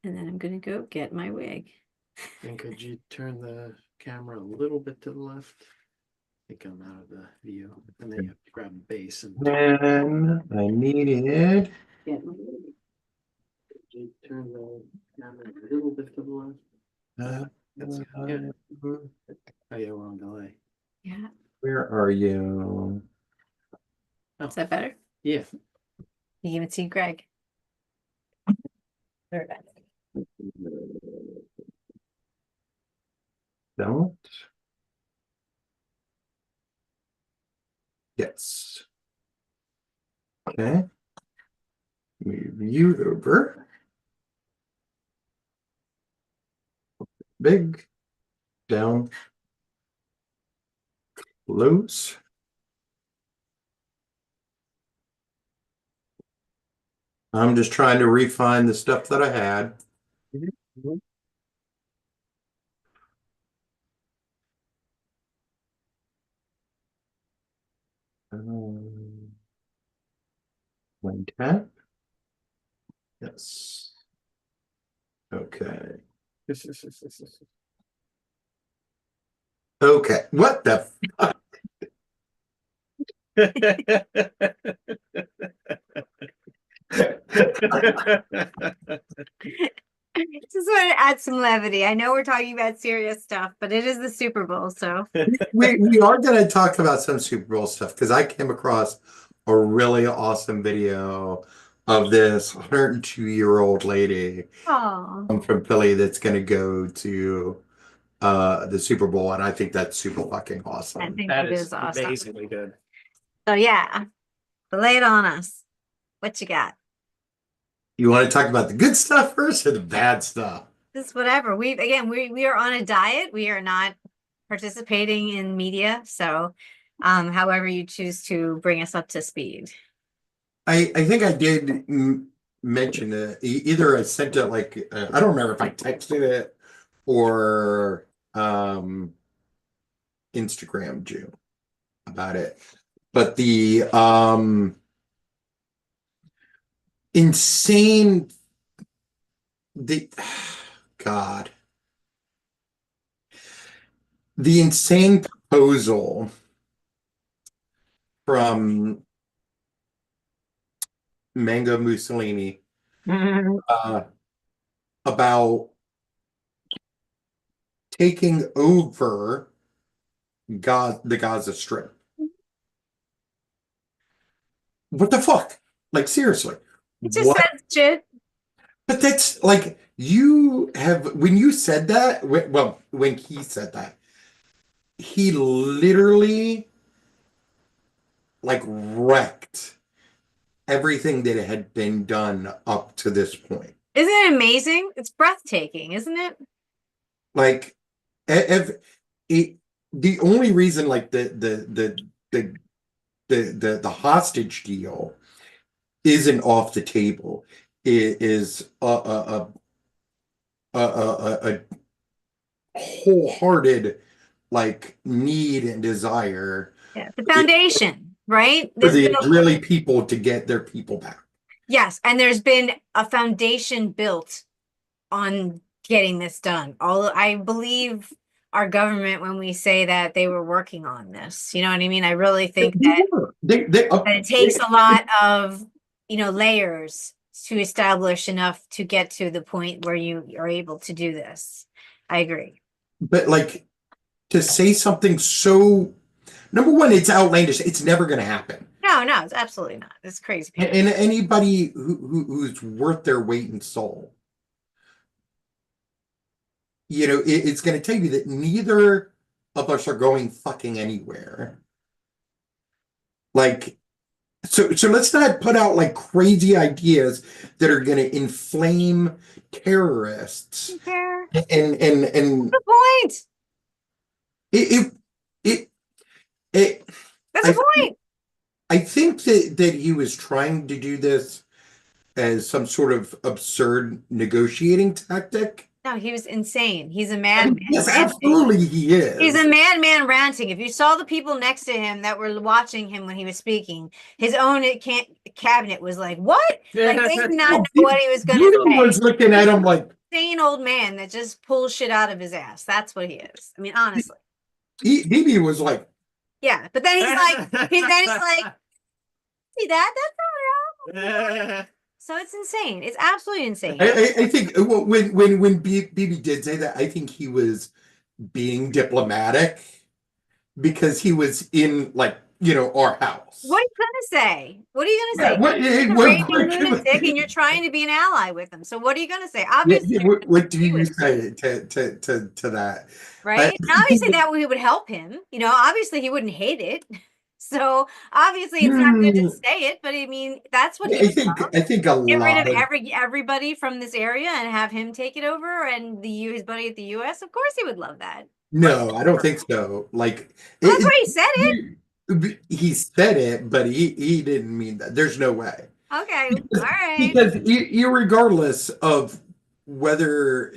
And then I'm gonna go get my wig. And could you turn the camera a little bit to the left? I think I'm out of the view. And then you have to grab the base and Then I needed. Get my wig. could you turn the camera a little bit to the left? That's good. Oh yeah, we're on delay. Yeah. Where are you? Is that better? Yeah. You can even see Greg. There it is. Don't. Yes. Okay. Move you over. Big. Down. Close. I'm just trying to refine the stuff that I had. One tap. Yes. Okay. Okay. What the fuck? Just want to add some levity. I know we're talking about serious stuff, but it is the Super Bowl, so We are going to talk about some Super Bowl stuff because I came across a really awesome video of this 102-year-old lady oh, from Philly that's going to go to the Super Bowl, and I think that's super fucking I awesome. think That that is is awesome. amazingly good. So yeah, lay it on us. What you got? You want to talk about the good stuff first or the bad stuff? Just whatever. We are on a diet. We are not participating in media. So however you choose to bring us up to speed. I think I did mention it. Either I sent it like I don't remember if I texted it or Instagrammed you about it. But the insane the God. The insane proposal from Mango Mussolini about taking over the Gaza Strip. What the fuck? Like, seriously. It just What? says shit. But that's like, you have, when you said that, well, when he said that, he literally like wrecked everything that had been done up to this point. Isn't it amazing? It's breathtaking, isn't it? Like, if the only reason like the hostage deal isn't off the table is a wholehearted like need and desire Yeah, the foundation, right? for There's the been a- Israeli people to get their people back. yes, and there's been a foundation built on getting this done. All I believe our government when we say that they were working on this. You know what I mean? I really think that it takes a lot of, layers to establish enough to get to the point where you are able to do this. I agree. But like to say something so, number one, it's outlandish. It's never going to happen. No, it's absolutely not. It's crazy. And anybody who's worth their weight in salt, it's going to tell you that neither of us are going fucking anywhere. Like, so let's not put out like crazy ideas that are going to inflame terrorists. Fair. And Good point. That's a point. I think that he was trying to do this as some sort of absurd negotiating tactic. No, he was insane. He's a madman. Yes, absolutely he is. He's a madman ranting. If you saw the people next to him that were watching him when he was speaking, his own cabinet was like, what? Like, they did not know what he was going to say. Was looking at him like, insane old man that just pulls shit out of his ass. That's what he is. I mean, honestly. Bibi was like, Yeah, but then he's like, see that? So it's insane. It's absolutely insane. I think when Bibi did say that, I think he was being diplomatic because he was in like our house. What are you gonna say? What are you gonna say? Yeah, He's a raving lunatic, and you're trying to be an ally with him. So what are you gonna say? Obviously, what do you say to that? right? And obviously, that would help him. Obviously, he wouldn't hate it. So obviously, it's not good to say it, but I mean, that's what he would love. I think a Get lot rid of of everybody from this area and have him take it over, and his buddy at the U.S. Of course, he would love that. No, I don't think so. Like Well, that's why he said it. He said it, but he didn't mean that. There's no way. Okay, all right. Because irregardless of whether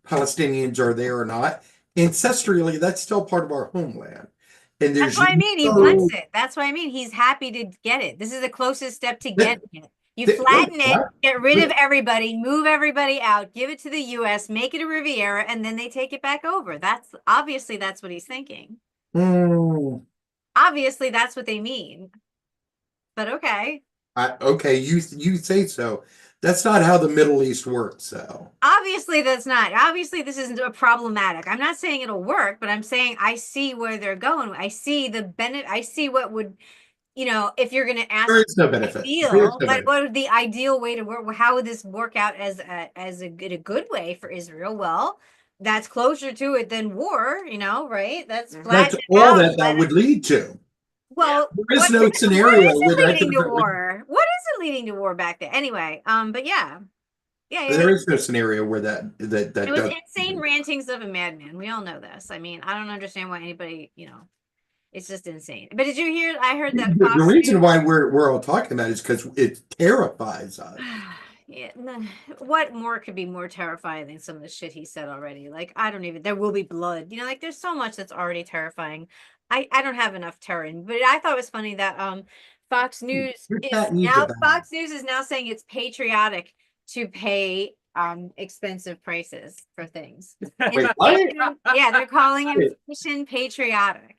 Palestinians are there or not, ancestrally that's still part of our homeland. And That's what I mean. He wants it. That's what I mean. He's happy to get it. This is the closest step to getting it. You flatten it, get rid of everybody, move everybody out, give it to the U.S., make it a Riviera, and then they take it back over. That's what he's thinking. Obviously, that's what they mean. But okay. Okay, you say so. That's not how the Middle East works, though. Obviously, that's not. Obviously, this isn't problematic. I'm not saying it'll work, but I'm saying I see where they're going. I see the benefit. I see what would, if you're going to ask. There is no benefit. What would the ideal way to work? How would this work out as a good way for Israel? Well, that's closer to it than war. Right? That's all that would lead to. Well, there is no scenario leading to war. What is it leading to war back there? Anyway, but yeah. There is no scenario where that it was insane rantings of a madman. We all know this. I mean, I don't understand why anybody, it's just insane. But did you hear? I heard that the reason why we're all talking about it is because it terrifies us. Yeah, what more could be more terrifying than some of the shit he said already? Like, there will be blood. There's so much that's already terrifying. I don't have enough terror in, but I thought it was funny that Fox News is now saying it's patriotic to pay expensive prices for things. Wait, what? Yeah, they're calling inflation patriotic.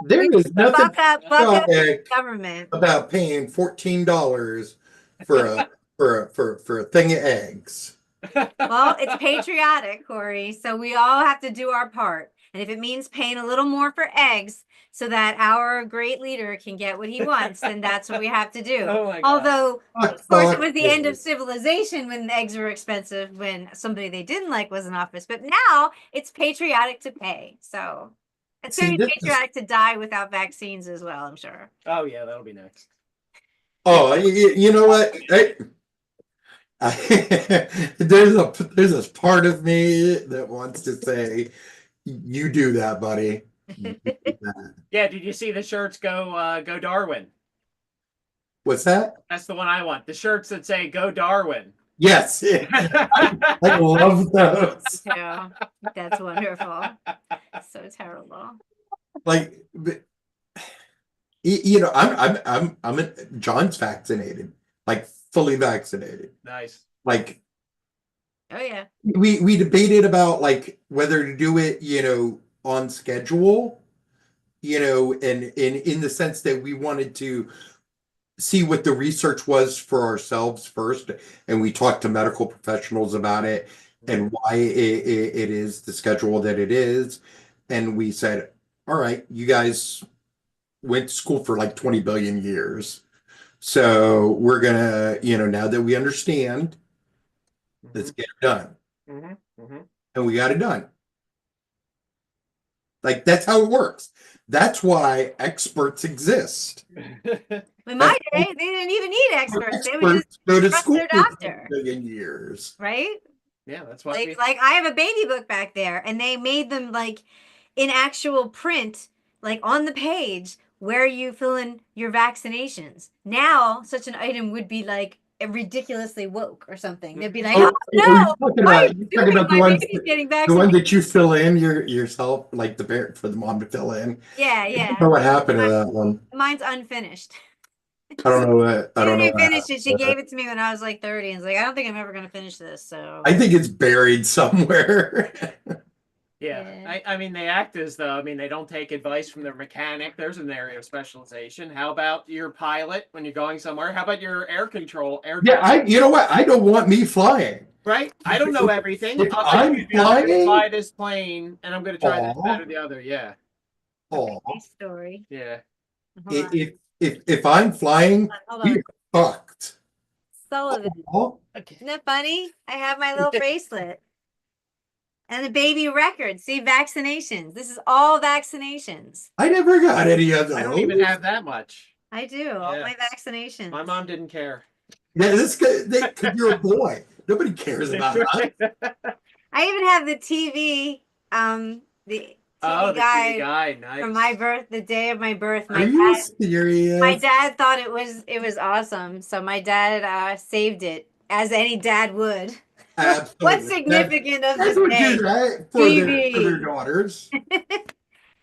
There is nothing government about paying $14 for a thing of eggs. Well, it's patriotic, Corey. So we all have to do our part. And if it means paying a little more for eggs so that our great leader can get what he wants, then that's what we have to do. Although, of course, it was the end of civilization when the eggs were expensive, when somebody they didn't like was in office. But now it's patriotic to pay. So it's going to be patriotic to die without vaccines as well, I'm sure. Oh, yeah, that'll be next. Oh, you know what? There's a part of me that wants to say, you do that, buddy. You do that. Yeah, did you see the shirts go Darwin? What's that? That's the one I want. The shirts that say "Go Darwin." Yes, I love those. Yeah, that's wonderful. So terrible. Like, John's vaccinated, like fully vaccinated. Nice. Like, oh yeah. We debated about like whether to do it, on schedule, and in the sense that we wanted to see what the research was for ourselves first, and we talked to medical professionals about it and why it is the schedule that it is, and we said, all right, you guys went to school for like 20 billion years, so we're gonna, now that we understand, let's get it done. And we got it done. Like, that's how it works. That's why experts exist. In my day, they didn't even need experts. They would just go to trust school their doctor. for a million years. Right? Yeah, that's why. Like I have a baby book back there, and they made them like in actual print, like on the page where you fill in your vaccinations. Now, such an item would be like ridiculously woke or something. They'd be like, "Oh no, the one that you fill in yourself, like the parent for the mom to fill in." Yeah. I don't know what happened to that one. Mine's unfinished. I don't know what I She don't didn't know. even finish it. She gave it to me when I was like 30 and was like, I don't think I'm ever gonna finish this. So I think it's buried somewhere. Yeah, Yeah. I mean, they act as though, I mean, they don't take advice from their mechanic. There's an area of specialization. How about your pilot when you're going somewhere? How about your air control, air Yeah, you know what? I don't want me flying. right? I don't know everything. If I'll say, I'm "Excuse me, I'm going to flying, fly this plane, and I'm going to try this, that, aw, or the other." Yeah, aw. Okay, story. yeah. Hold on. If I'm flying, Hold we're on. fucked. Sullivan. Aw. Isn't that funny? I have my little bracelet. And the baby record. See, vaccinations. This is all vaccinations. I never got any of I don't even those. have that much. I do. All Yeah. my vaccinations. My mom didn't care. Yeah, this because you're a boy. Nobody cares about us. I even have the TV, the TV Oh, the guide TV guide, nice. from my birth, the day of my birth. Are you serious? My dad thought it was awesome, so my dad saved it as any dad would. Absolutely. What's significant of Dads this would day? do that for their daughters.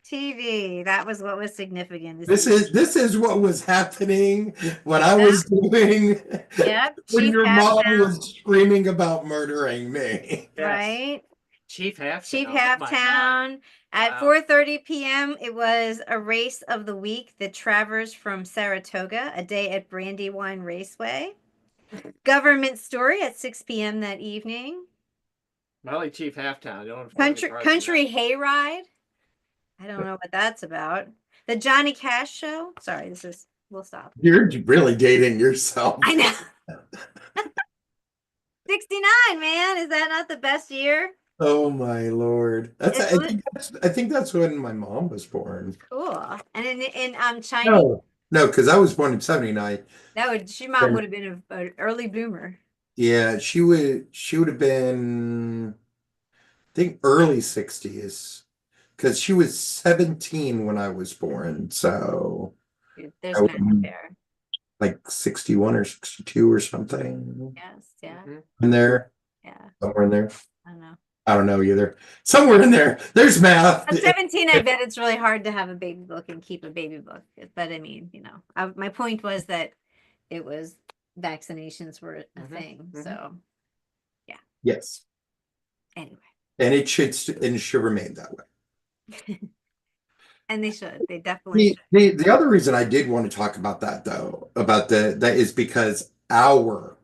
TV. That was what was significant. This is what was happening when I was doing Yep. when Chief your mom Halftown, was screaming about murdering me. Yes. right? Chief Halftown. Chief Oh my God. Halftown. At Wow. 4:30 p.m., it was a race of the week, the Travers from Saratoga, a day at Brandywine Raceway. Government Story at 6 p.m. that evening. I like Chief Halftown. I don't know if Country Hayride. I don't know what that's about. The Johnny Cash Show. Sorry, we'll stop. You're really dating yourself. I know. 69, man. Is that not the best year? Oh my Lord. I think that's when my mom was born. Cool. And in China, No, because I was born in 79. your mom would have been an early bloomer. Yeah, she would have been, I think, early 60s. Because she was 17 when I was born. So There's I math would- there. like 61 or 62 or something Yes, yeah, in there. yeah. Somewhere in there. I don't know. I don't know either. Somewhere in there. There's math. At 17, I bet it's really hard to have a baby book and keep a baby book. But I mean, my point was that it was vaccinations were a thing. So Yes. anyway, And it should remain that way. and they should. They definitely should. The other reason I did want to talk about that though, that is because our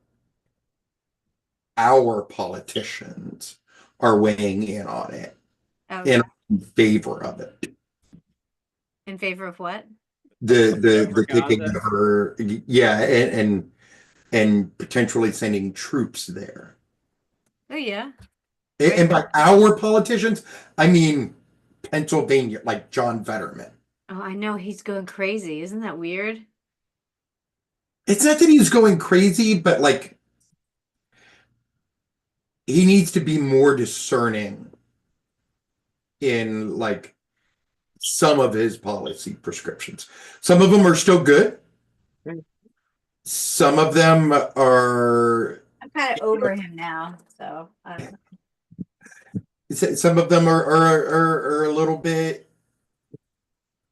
politicians are weighing in on it Oh, and in favor of it. in favor of what? The taking Propaganda. of her, yeah, and potentially sending troops there. Oh yeah. And by our politicians, I mean Pennsylvania, like John Fetterman. Oh, I know he's going crazy. Isn't that weird? It's not that he's going crazy, but like he needs to be more discerning in like some of his policy prescriptions. Some of them are still good. Some of them are I'm kind of over him now. So I don't know. some of them are a little bit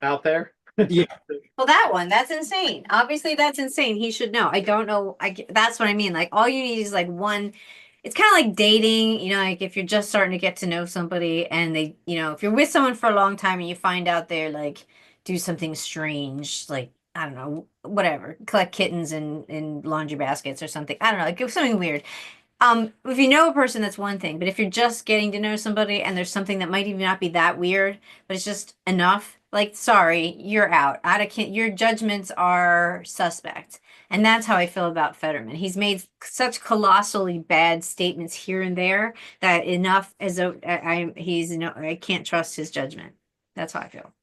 out there. Well, that's insane. Obviously, that's insane. He should know. I don't know. That's what I mean. Like, all you need is like one. It's kind of like dating, like if you're just starting to get to know somebody and they, if you're with someone for a long time and you find out they're like do something strange, like, I don't know, whatever, collect kittens in laundry baskets or something. I don't know, like something weird. If you know a person, that's one thing, but if you're just getting to know somebody and there's something that might even not be that weird, but it's just enough, like, sorry, you're out. Your judgments are suspect. And that's how I feel about Fetterman. He's made such colossally bad statements here and there that enough as I can't trust his judgment. That's how I feel.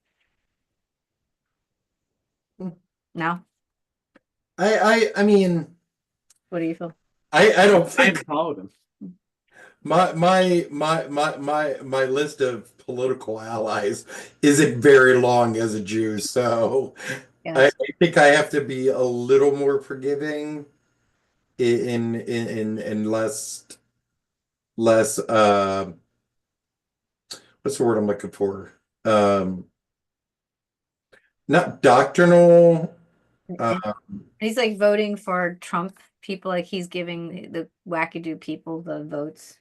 No? I mean, What do you feel? I don't I think haven't followed him. my list of political allies isn't very long as a Jew, so I Yes. think I have to be a little more forgiving in less what's the word I'm looking for? Not doctrinal He's like voting for Trump people, like he's giving the wackadoo people the votes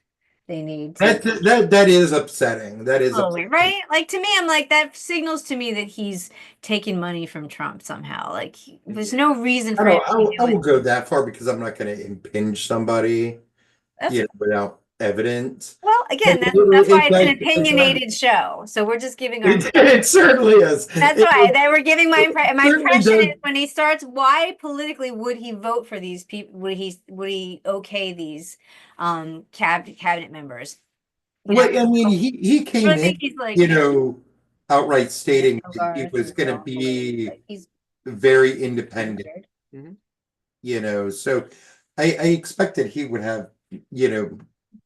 they need that is upsetting. That is totally, upsetting. right? Like to me, I'm like that signals to me that he's taking money from Trump somehow. Like there's no reason for him to be I will doing go that far because I'm not going to impinge somebody, that's you know, without evidence. well, again, But that's why it's an like- opinionated show. So we're just giving our it certainly is. that's why they were giving my impression. My certainly impression does. is when he starts, why politically would he vote for these people? Would he okay these cabinet members? You know, Well, I mean, he I came really in, think he's like you know, outright stating that he Hogarth was and going to Bill be Like, he's very independent, weird. you know. So I expected he would have, you know,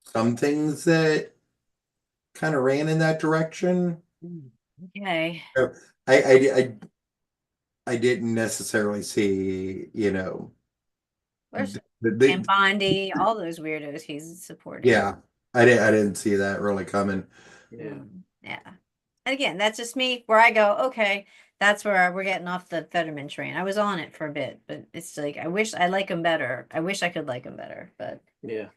some things that kind of ran in that direction. Okay. So I didn't necessarily see, you know, Where's the- and Bondi, all those weirdos he's supporting. yeah, I didn't see that really coming. Yeah. Yeah. And again, that's just me where I go, okay, that's where we're getting off the Fetterman train. I was on it for a bit, but it's like I wish I like him better. I wish I could like him better, but Yeah.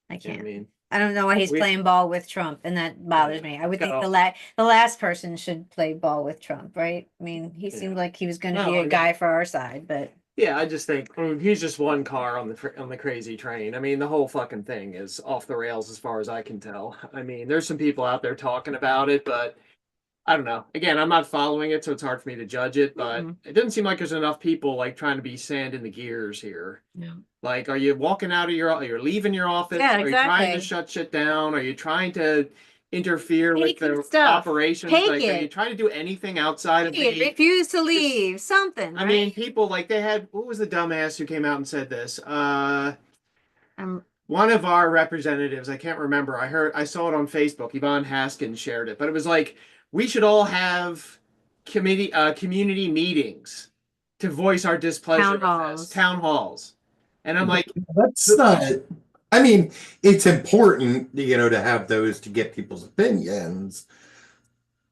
I I can't. mean, I don't know why he's We- playing ball with Trump, and that bothers me. I would think No. the last person should play ball with Trump, right? I mean, he seemed Yeah. like he was going to No, be I a mean- guy for our side, but yeah, I just think he's just one car on the crazy train. I mean, the whole fucking thing is off the rails as far as I can tell. I mean, there's some people out there talking about it, but I don't know. Again, I'm not following it, so it's hard for me to judge it. But Mhm. it doesn't seem like there's enough people like trying to be sand in the gears here. yeah. Like, are you walking out of you're leaving your office? Yeah, Are you trying to exactly. shut shit down? Are you trying to interfere with Take the the stuff. operations? Take Like, are you it. trying to do anything outside of He the? refuse to leave, something. I mean, people like they had. What was the dumbass who came out and said this? Um, One of our representatives, I can't remember. I saw it on Facebook. Yvonne Haskins shared it, but it was like we should all have community meetings to voice our displeasure Town with this. halls. Town halls. And I'm like, That's not. I mean, it's important, you know, to have those to get people's opinions.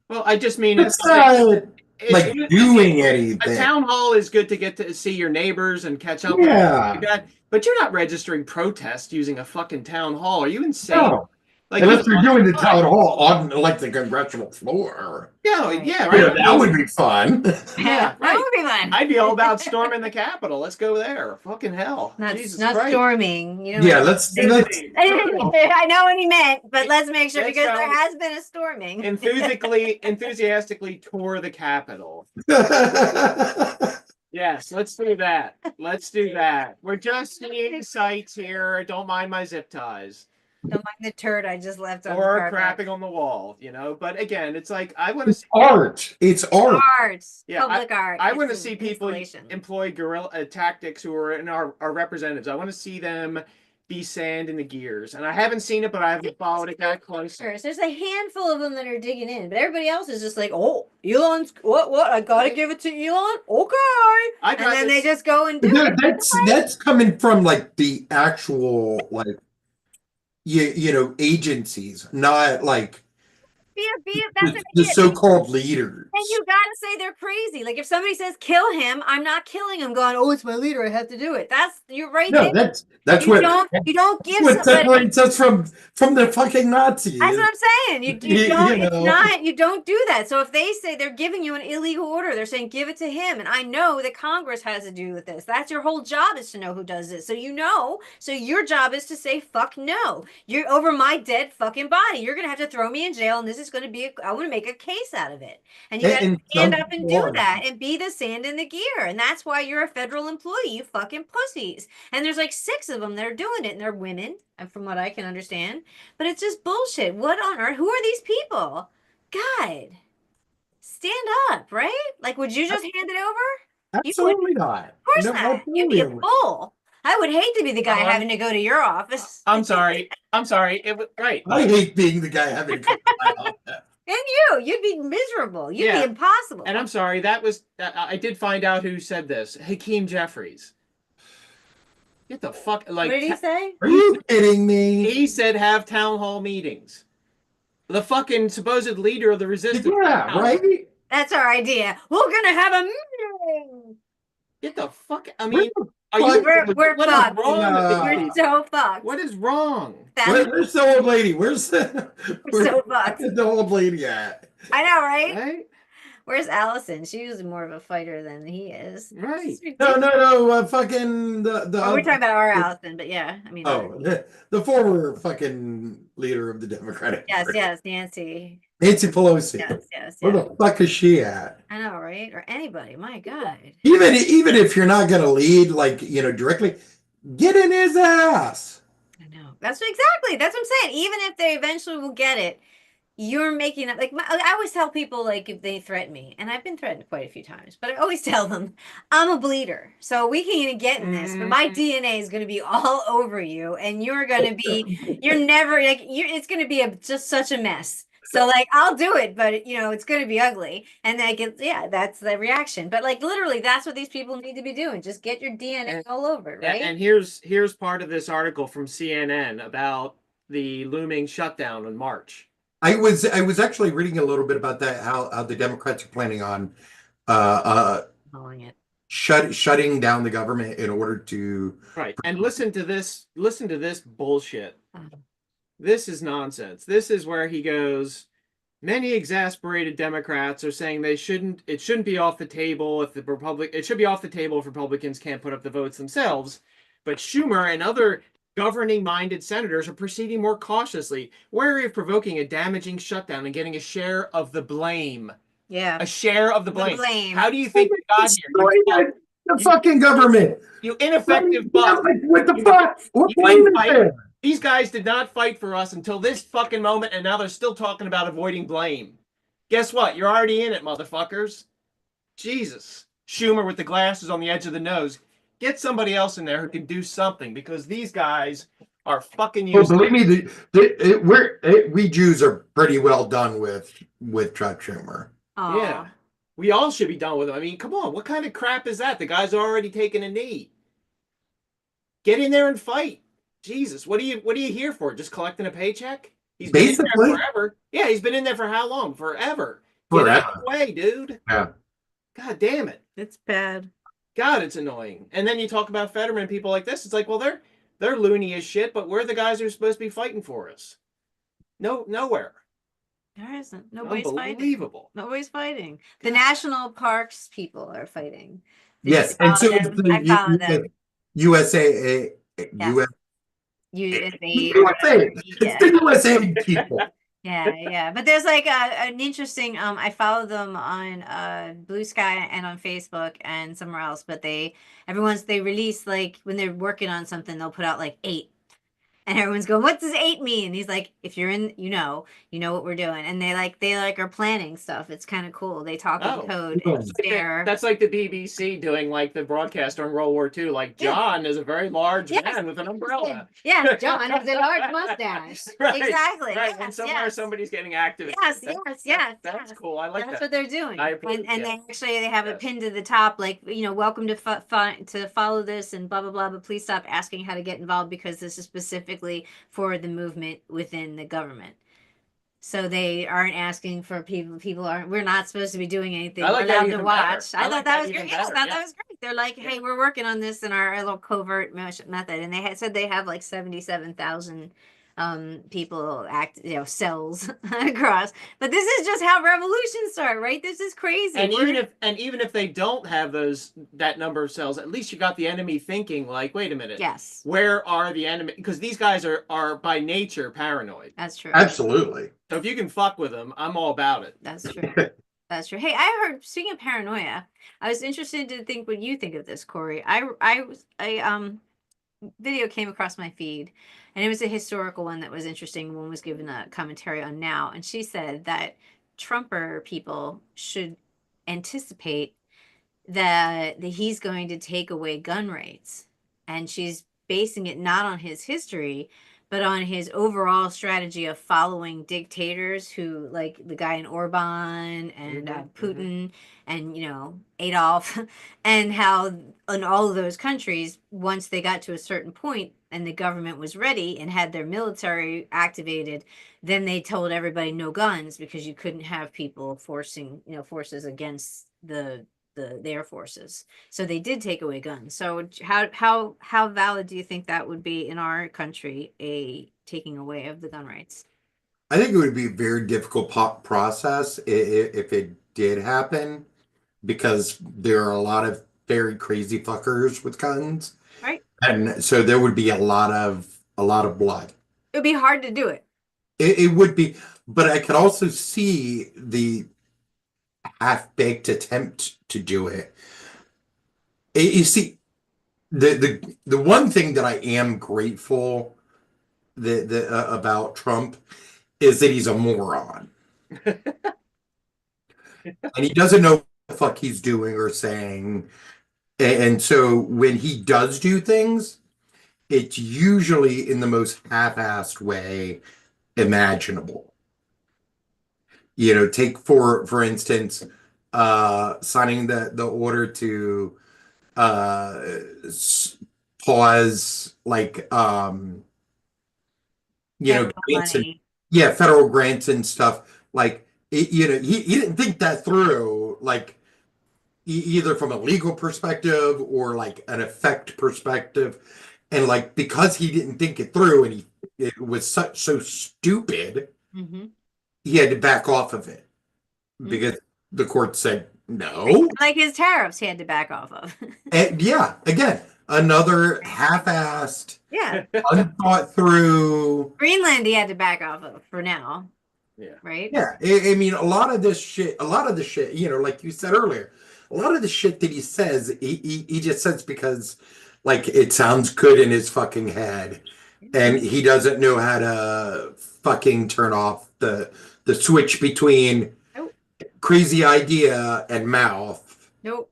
well, I just mean It's not like it- doing a anything. town hall is good to get to see your neighbors and catch up with Yeah. like that, but you're not registering protest using a fucking town hall. Are you insane? No, Like unless you're doing the fine. town hall on like the congressional floor. Yeah, Right. yeah, You know, right. that would be fun. Yeah, that right. would be fun. I'd be all about storming the Capitol. Let's go there. Fucking hell. not Jesus not Christ. storming. You know. Yeah, let's I know what he meant, but let's make sure Let's because go. there has been a storming. enthusiastically tour the Capitol. Yes, let's do that. Let's do that. We're just seeing sights here. Don't mind my zip ties. Don't mind the turd I just left on the Or carpet. crapping on the wall, you know. But again, it's like I want to see art. It's art. Arts, Yeah, public art. I it's want to an see people installation. employ guerrilla tactics who are in our representatives. I want to see them be sand in the gears. And I haven't seen it, but I haven't followed it that closely. There's a handful of them that are digging in, but everybody else is just like, oh, Elon's what? I gotta give it to Elon. Okay, I and tried then to- they just go and do No, it. that's coming from like the actual like you know agencies, not like That's an the idiot. so-called leaders. And you gotta say they're crazy. Like if somebody says kill him, I'm not killing him. Going, oh, it's my leader. I have to do it. You're right No, there. that's You what don't give what somebody. separates us from the fucking Nazis. That's what I'm saying. You You don't. It's know. not. You don't do that. So if they say they're giving you an illegal order, they're saying give it to him. And I know that Congress has to do with this. That's your whole job is to know who does this. So you know. So your job is to say fuck no. You're over my dead fucking body. You're gonna have to throw me in jail, and this is gonna be. I want to make a case out of it. And you got to And stand some up and people do are. that and be the sand in the gear. And that's why you're a federal employee. You fucking pussies. And there's like 6 of them that are doing it, and they're women, and from what I can understand. But it's just bullshit. What on earth? Who are these people? God, stand up, right? Like, would you just hand it over? Absolutely not. Of course No, not. You'd be a absolutely. fool. I would hate to be the guy Uh-huh. having to go to your office. I'm sorry. I'm sorry. It was right. I hate being the guy having to come to my office. And you'd be miserable. You'd Yeah. be impossible. And I'm sorry. That was I did find out who said this. Hakeem Jeffries. Get the fuck what like did he say? Are you kidding me? he said have town hall meetings. The fucking supposed leader of the resistance. Yeah, right? That's our idea. We're gonna have a meeting. Get the fuck. I Where mean, the are you? We're What is fucked. wrong with Uh, these We're people? so fucked. What is wrong? where's the old lady? Where's the We're so fucked. the old lady at? I know, right? Right? Where's Allison? She's more of a fighter than he is. Right. This is No, ridiculous. fucking the. Oh, we're talking about our Allison, but yeah, I mean, Oh, the former fucking leader of the Democratic yes, Party, yes, Nancy. Nancy Pelosi. Yes, yes, Where yes. the fuck is she at? I know, right? Or anybody. My God. Even if you're not gonna lead, like, directly, get in his ass. I know. That's exactly. That's what I'm saying. Even if they eventually will get it, you're making up. Like I always tell people, like if they threaten me, and I've been threatened quite a few times, but I always tell them I'm a bleeder, so we can even get in this. But my DNA is going to be all over you, and you're going to be. You're never like you're. It's going to be just such a mess. So like I'll do it, but it's going to be ugly, and like yeah, that's the reaction. But like literally, that's what these people need to be doing. Just get your DNA all over it, right? And here's part of this article from CNN about the looming shutdown in March. I was actually reading a little bit about that, how the Democrats are planning on Calling it. shutting down the government in order to. Right. And listen to this bullshit. Oh. This is nonsense. This is where he goes, many exasperated Democrats are saying it shouldn't be off the table if it should be off the table if Republicans can't put up the votes themselves. But Schumer and other governing-minded senators are proceeding more cautiously, wary of provoking a damaging shutdown and getting a share of the blame. Yeah. A share of the blame. blame. How do you think we got here? The fucking government. You ineffective butt. What the You- fuck? What you blame didn't is fight. there? These guys did not fight for us until this fucking moment, and now they're still talking about avoiding blame. Guess what? You're already in it, motherfuckers. Jesus. Schumer with the glasses on the edge of the nose. Get somebody else in there who can do something, because these guys are fucking Well, useless. believe me, we Jews are pretty well done with Chuck Schumer. Aw. Yeah. We all should be done with him. I mean, come on. What kind of crap is that? The guy's already taken a knee. Get in there and fight. Jesus, what are you here for? Just collecting a paycheck? He's been in Basically. there forever. Yeah, he's been in there for how long? Forever. Get Forever. out of the way, dude. Yeah. God damn it. It's bad. God, it's annoying. And then you talk about Fetterman, people like this. It's like, well, they're loony as shit, but we're the guys who are supposed to be fighting for us. No, nowhere. There isn't. Nobody's fighting. Unbelievable. Nobody's fighting. The national parks people are fighting. Did Yes, you and so follow it's them? I follow them. USA. USA. USA. Yeah. It's the USA people. Yeah. But there's like an interesting. I follow them on Blue Sky and on Facebook and somewhere else. But they release, like when they're working on something, they'll put out like 8. And everyone's going, what does 8 mean? And he's like, if you're in, you know what we're doing. And they are planning stuff. It's kind of cool. They talk in code and share. That's like the BBC doing like the broadcast during World War II. Like John is a very large man with an umbrella. Yeah, John has a large mustache. Right, Exactly. Right. Yes, and somewhere yes. somebody's getting active. Yes. That's cool. I like That's that. what they're doing. I approve, And yes. they have it Yes. pinned to the top, like, welcome to to follow this and blah, blah, blah. But please stop asking how to get involved, because this is specifically for the movement within the government. So they aren't asking for people aren't, we're not supposed to be doing anything. I like We're that allowed to even watch. better. I I thought like that that was even great. Yeah, I better, thought yeah. that was great. They're like, hey, we're working on this in our little covert method. And they had said they have like 77,000 people cells across. But this is just how revolutions start, right? This is crazy. And even if they don't have that number of cells, at least you got the enemy thinking like, wait a minute. Yes, Where are the enemy? Because these guys are by nature paranoid. that's true. Absolutely. So if you can fuck with them, I'm all about it. That's true. That's true. Hey, I heard, speaking of paranoia, I was interested to think what you think of this, Corey. I video came across my feed, and it was a historical one that was interesting. One was given a commentary on Now, and she said that Trumper people should anticipate that he's going to take away gun rights, and she's basing it not on his history, but on his overall strategy of following dictators who, like the guy in Orban and Putin and, Adolf, and how in all of those countries, once they got to a certain point and the government was ready and had their military activated, then they told everybody no guns, because you couldn't have people forces against the the Air Forces. So they did take away guns. So how valid do you think that would be in our country, a taking away of the gun rights? I think it would be a very difficult process if it did happen, because there are a lot of very crazy fuckers with guns, Right? and so there would be a lot of blood. It would be hard to do it. It would be, but I could also see the half-baked attempt to do it. You see, the one thing that I am grateful about Trump is that he's a moron. And he doesn't know what the fuck he's doing or saying. And so when he does do things, it's usually in the most half-assed way imaginable. You know, take for instance, signing the order to pause, like, you know, Federal grants and, money. yeah, federal grants and stuff. Like, you know, he didn't think that through, like, either from a legal perspective or like an effect perspective. And like, because he didn't think it through, and it was so stupid, Mm-hmm. he had to back off of it because the court said no. Like his tariffs, he had to back off of. And yeah, again, another half-assed, Yeah, unthought through. Greenland, he had to back off of for now, Yeah. right? Yeah, I mean, a lot of the shit, you know, like you said earlier, a lot of the shit that he says, he just says because, like, it sounds good in his fucking head, and he doesn't know how to fucking turn off the switch between Nope. crazy idea and mouth. Nope.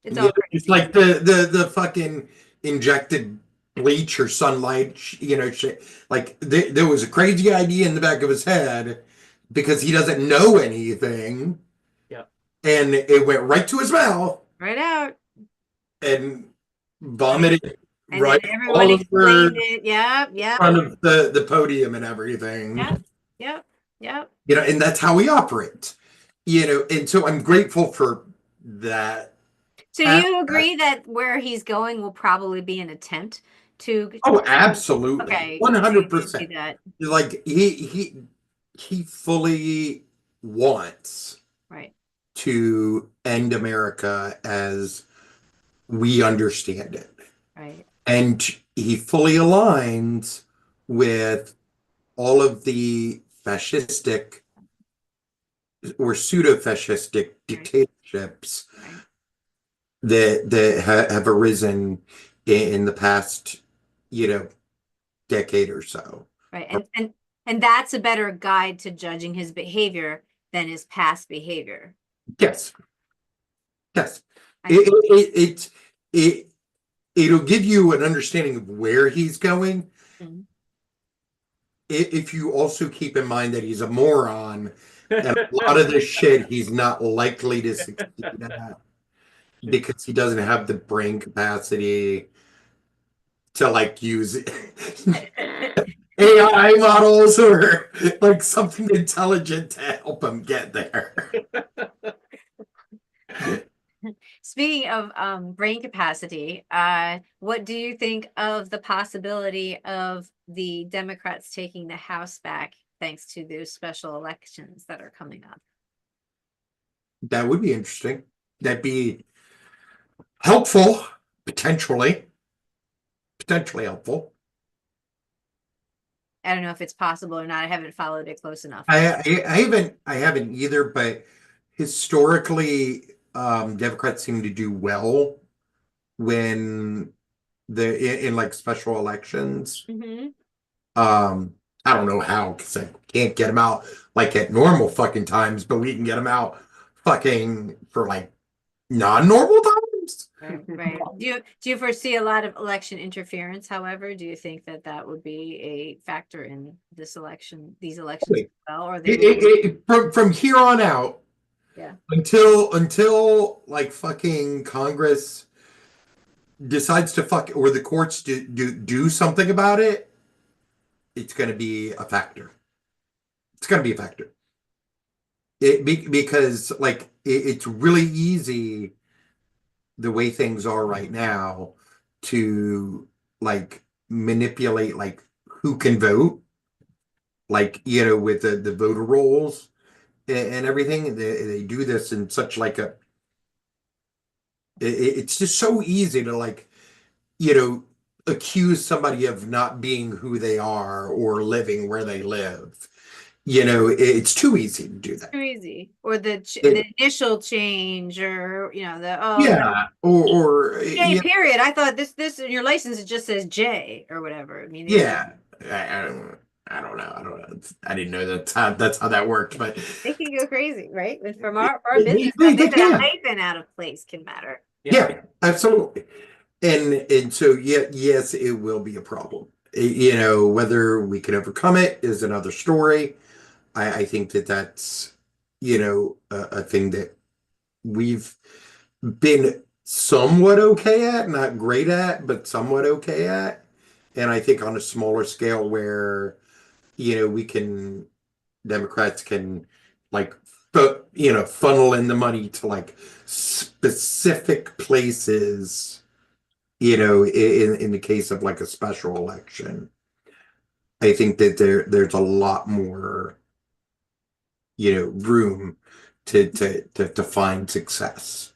It's You all know, it's crazy. like the fucking injected bleach or sunlight, you know, shit. Like, there was a crazy idea in the back of his head because he doesn't know anything, Yeah. and it went right to his mouth Right out. and vomited And right then everyone all over explained it. Yep, in yep, front of the podium and everything. yep, yep, yep. You know, and that's how we operate. You know, and so I'm grateful for that. So you agree that where he's going will probably be an attempt to, Oh, absolutely. okay, 100%. see that, Like, he fully wants right? to end America as we understand it. Right. And he fully aligns with all of the fascistic or pseudo-fascistic dictatorships Right. that have arisen in the past, you know, decade or so. Right. And that's a better guide to judging his behavior than his past behavior. Yes. Yes. I see. It'll give you an understanding of where he's going. Mhm. If you also keep in mind that he's a moron, and a lot of this shit he's not likely to succeed at because he doesn't have the brain capacity to, like, use AI models or like something intelligent to help him get there. Speaking of brain capacity, what do you think of the possibility of the Democrats taking the House back thanks to those special elections that are coming up? That would be interesting. That'd be helpful, potentially helpful. I don't know if it's possible or not. I haven't followed it close enough. I haven't either, but historically, Democrats seem to do well when in like special elections. Mhm. I don't know how, because I can't get them out like at normal fucking times, but we can get them out fucking for like non-normal times. Right. Do you foresee a lot of election interference, however? Do you think that that would be a factor in these elections as well, or From here on out, yeah, until like fucking Congress decides to fuck, or the courts do something about it, it's going to be a factor. It's going to be a factor. because like it's really easy the way things are right now to like manipulate like who can vote, like with the voter rolls and everything. They do this in such like it's just so easy to like you know accuse somebody of not being who they are or living where they live. It's too easy to do that. Crazy. Or the It- initial change, or yeah, or J period. I thought this in your license it just says J or whatever. I mean, yeah. I don't know. I don't know. I didn't know that's how that worked, but they can go crazy, right? And from our business they, stuff, they even a can. hyphen out of place can matter. Yeah, absolutely. And so yeah, yes, it will be a problem. Whether we can overcome it is another story. I think that's a thing that we've been somewhat okay at, not great at, but somewhat okay at. And I think on a smaller scale where we can Democrats can like funnel in the money to like specific places, in the case of like a special election. I think that there's a lot more, room to find success.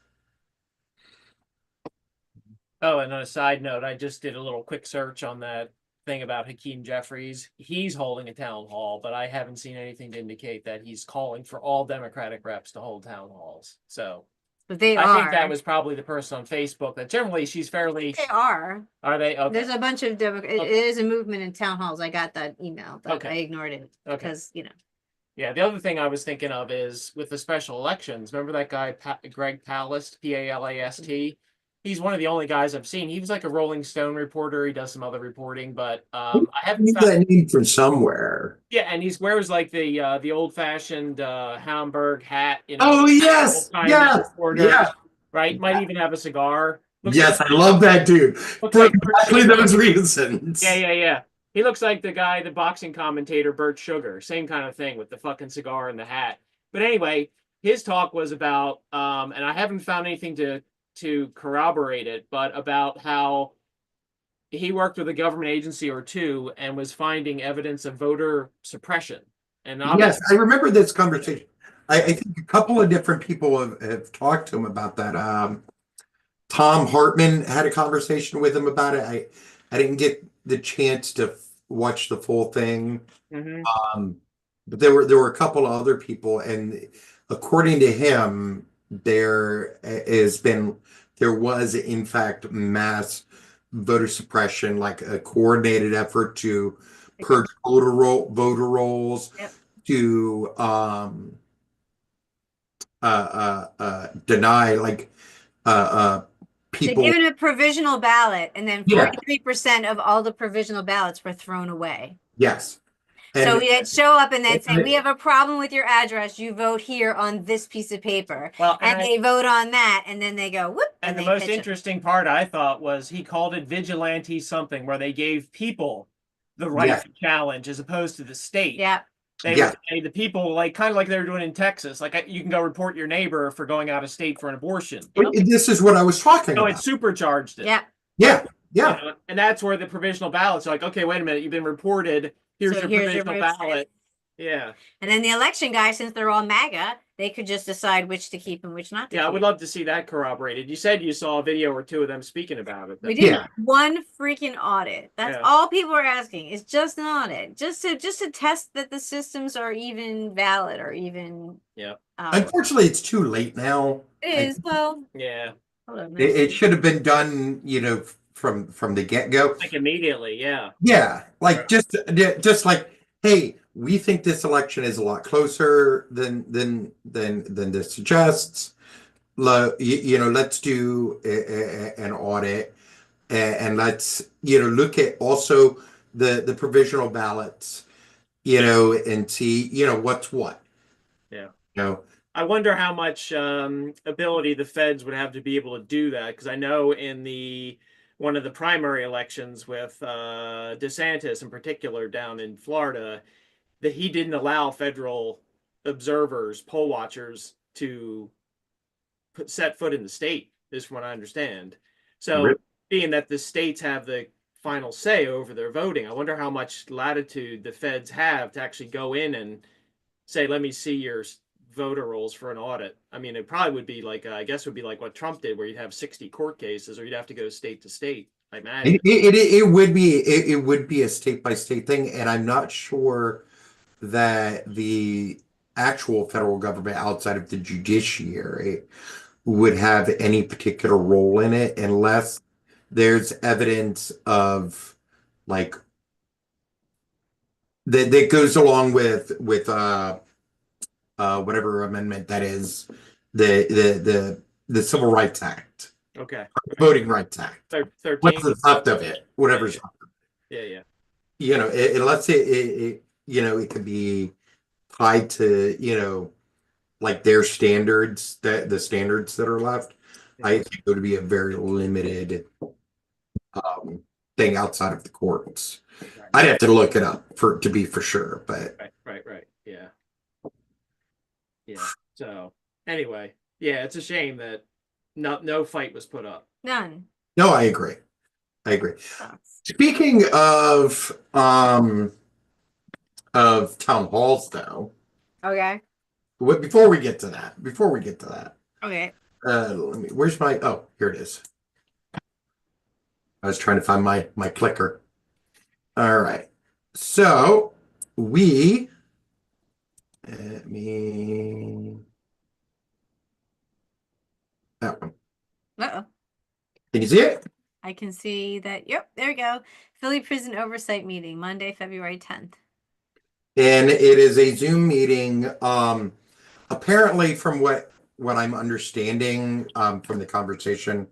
Oh, and on a side note, I just did a little quick search on that thing about Hakeem Jeffries. He's holding a town hall, but I haven't seen anything to indicate that he's calling for all Democratic reps to hold town halls. So But they I think are. that was probably the person on Facebook that generally she's fairly. They are. Are they? Okay. There's a bunch of it is a movement in town halls. I got that email, but Okay. I ignored it Okay. because Yeah, the other thing I was thinking of is with the special elections. Remember that guy, Greg Palast, Palast? He's one of the only guys I've seen. He was like a Rolling Stone reporter. He does some other reporting, but I I haven't knew found. that name from somewhere. Yeah, and he wears like the old fashioned Hamburg hat. Oh yes, old-timey yes, reporter, yeah, right? Might even have a cigar. Looks yes. like, I love that dude looks for like Bert exactly Sugar. those reasons. Yeah. He looks like the boxing commentator Bert Sugar. Same kind of thing with the fucking cigar and the hat. But anyway, his talk was about, and I haven't found anything to corroborate it, but about how he worked with a government agency or two and was finding evidence of voter suppression. And Yes, obviously, I remember this conversation. I think a couple of different people have talked to him about that. Tom Hartman had a conversation with him about it. I didn't get the chance to watch the full thing. mhm. But there were a couple of other people, and according to him, there was in fact mass voter suppression, like a coordinated effort to purge voter rolls, Yep. to deny like they people. given a provisional ballot, and then Yeah. 43% of all the provisional ballots were thrown away. Yes. So And we'd show up and then say, and- we have a problem with your address. You vote here on this piece of paper. Well, And they vote on that, and then they go, whoop. And the they most pitch it. interesting part I thought was he called it vigilante something, where they gave people the right Yeah. to challenge as opposed to the state. Yeah. They Yeah. would say the people, like kind of like they were doing in Texas, like you can go report your neighbor for going out of state for an abortion. this is what I was talking So about. it supercharged it. Yeah. Yeah. Yeah. And that's where the provisional ballots are like, okay, wait a minute, you've been reported. Here's your provisional ballot. Yeah. And then the election guys, since they're all MAGA, they could just decide which to keep and which not to Yeah, I keep. would love to see that corroborated. You said you saw a video or two of them speaking about it. We did Yeah. one freaking audit. That's all people are asking. It's just an audit, just to test that the systems are even valid or even. Yeah. Unfortunately, it's too late now. It is. Well. Yeah. Hold on. It should have been done, from the get-go. Like immediately. Yeah. Yeah, like just like, hey, we think this election is a lot closer than this suggests. Let's do an audit, and let's look at also the provisional ballots, and see what's what. Yeah. I wonder how much ability the feds would have to be able to do that, because I know in one of the primary elections with DeSantis in particular down in Florida, that he didn't allow federal observers, poll watchers to set foot in the state, is from what I understand. So, Really? being that the states have the final say over their voting, I wonder how much latitude the feds have to actually go in and say, "Let me see your voter rolls for an audit." I mean, it probably would be like, I guess, it would be like what Trump did, where you'd have 60 court cases, or you'd have to go state to state. I imagine. It would be it would be a state by state thing, and I'm not sure that the actual federal government outside of the judiciary would have any particular role in it unless there's evidence of like that goes along with whatever amendment that is, the Civil Rights Act, Okay. Voting Rights Act. 13. What's left of it, whatever's Yeah. unless it it could be tied to like their standards, that the standards that are left. I think it would be a very limited thing outside of the courts. I'd have to look it up to be for sure, but Right. Yeah. So anyway, yeah, it's a shame that no fight was put up. None. no, I agree. Sucks. Speaking of town halls, though, Okay. before we get to that, Okay. where's my, oh, here it is. I was trying to find my clicker. All right. So let me, that one. Uh-oh. Can you see it? I can see that. Yep, there we go. Philly Prison Oversight Meeting, Monday, February 10th. And it is a Zoom meeting. Apparently, from what I'm understanding, from the conversation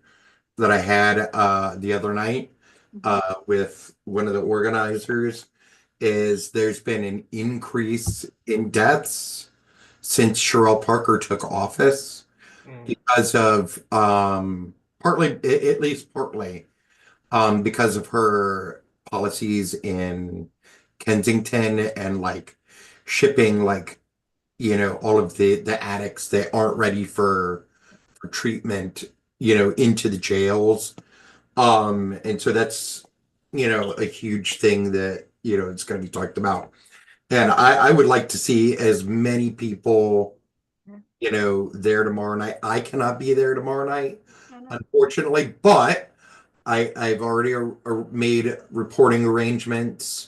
that I had the other night with one of the organizers, is there's been an increase in deaths since Cheryl Parker took office because of partly, at least partly, because of her policies in Kensington and like shipping all of the addicts that aren't ready for treatment into the jails. And so that's a huge thing that it's going to be talked about. And I would like to see as many people there tomorrow night. I cannot be there tomorrow night, unfortunately, but I've already made reporting arrangements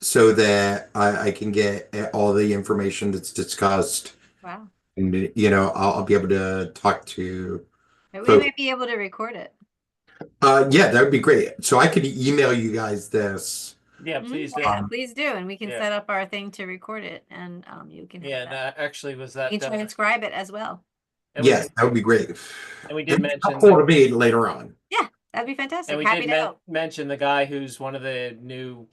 so that I can get all the information that's discussed. Wow. And I'll be able to talk to We might be able to record it. yeah, that would be great. So I could email you guys this. Yeah, please do. Yeah, please do, and we can Yeah. set up our thing to record it, and you can have that. Actually, was that You can transcribe it as well. Yes, that would be great. And we did mention helpful to me later on. Yeah, that'd be fantastic. And we Happy did to help. mention the guy who's one of the new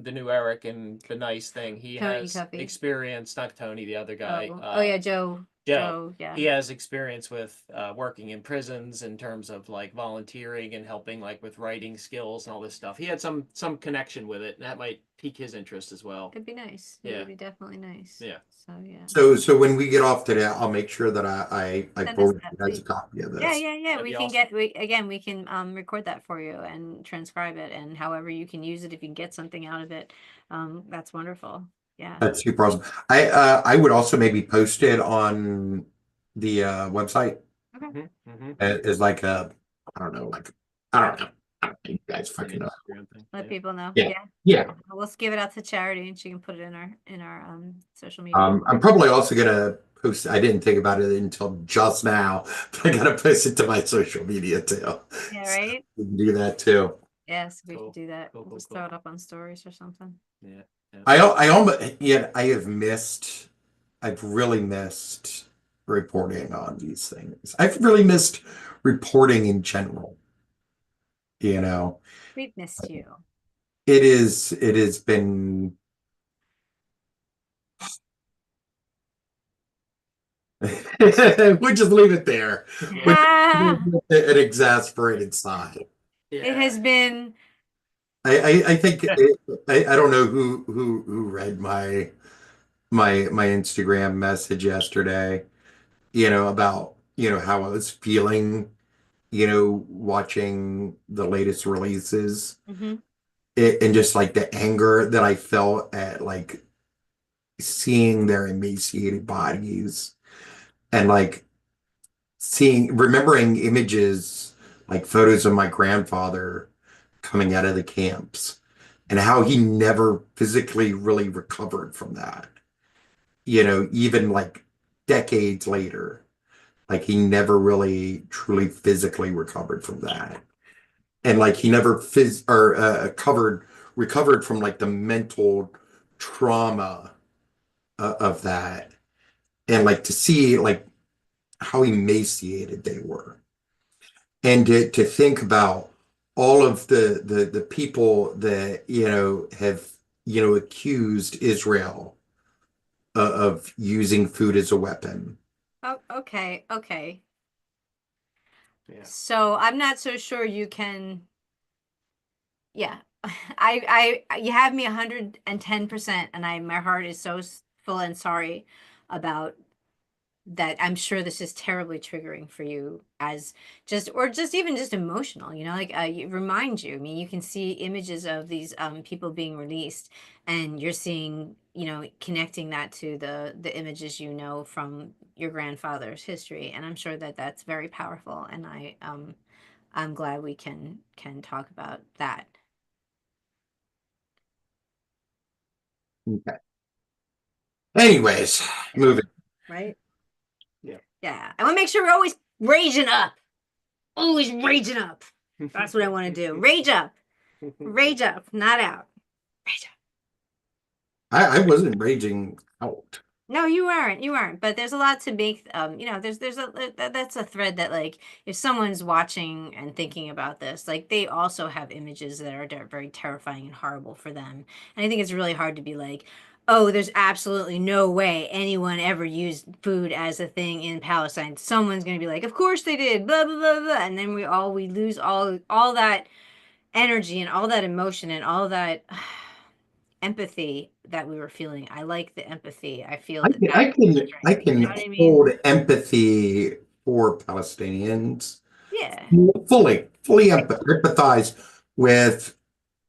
Eric and the nice thing. He Tony has Cuffy. experience, not Tony, the other guy. Oh yeah, Joe. Joe. Yeah. He has experience with working in prisons in terms of like volunteering and helping like with writing skills and all this stuff. He had some connection with it, and that might pique his interest as well. It'd be nice. Yeah. It would be definitely nice. Yeah. So yeah. So when we get off today, I'll make sure that I Send forward us you that, guys a please. copy of this. Yeah. That'd We be can awesome. we can record that for you and transcribe it, and however you can use it, if you can get something out of it, that's wonderful. Yeah. That's super awesome. I would also maybe post it on the website as like a, I don't know. I don't know. You guys fucking know. Let people know. Yeah. Yeah. We'll give it out to Charity, and she can put it in our social media. I'm probably also gonna post. I didn't think about it until just now, but I gotta post it to my social media too. Yeah, right. We can do that too. Yes, we Cool. could do that. Cool, We'll cool, just cool. throw it up on stories or something. Yeah. I almost, yeah, I have missed. I've really missed reporting on these things. I've really missed reporting in general. We've missed you. It has been. We'll just leave it there. An exasperated sigh. It has been. I think I don't know who read my my Instagram message yesterday, about, how I was feeling, watching the latest releases, Hmm. and just like the anger that I felt at like seeing their emaciated bodies, and like remembering images, like photos of my grandfather coming out of the camps, and how he never physically really recovered from that. Even like decades later, like he never really truly physically recovered from that. And like he never recovered from like the mental trauma of that. And like to see like how emaciated they were, and to think about all of the people that have accused Israel of using food as a weapon. Oh, okay, okay. Yeah. So I'm not so sure you can. Yeah, you have me 110%, and my heart is so full and sorry about that. I'm sure this is terribly triggering for you, as just even just emotional, like it reminds you. I mean, you can see images of these people being released, and you're seeing, connecting that to the images from your grandfather's history, and I'm sure that that's very powerful, and I'm glad we can talk about that. Okay. Anyways, Yeah. moving. Right? Yeah. Yeah. I want to make sure we're always raging up. Always raging up. That's what I want to do. Rage up. Rage up, not out. Rage up. I wasn't raging out. No, you weren't. You weren't. But there's a lot to make. There's that's a thread that, like, if someone's watching and thinking about this, like, they also have images that are very terrifying and horrible for them. And I think it's really hard to be like, oh, there's absolutely no way anyone ever used food as a thing in Palestine. Someone's gonna be like, of course they did. Blah blah blah blah. And then we lose all that energy and all that emotion and all that empathy that we were feeling. I like the empathy. I feel I that can that's I can I strength. You know can what I mean? hold empathy for Palestinians. Yeah. Fully empathize with,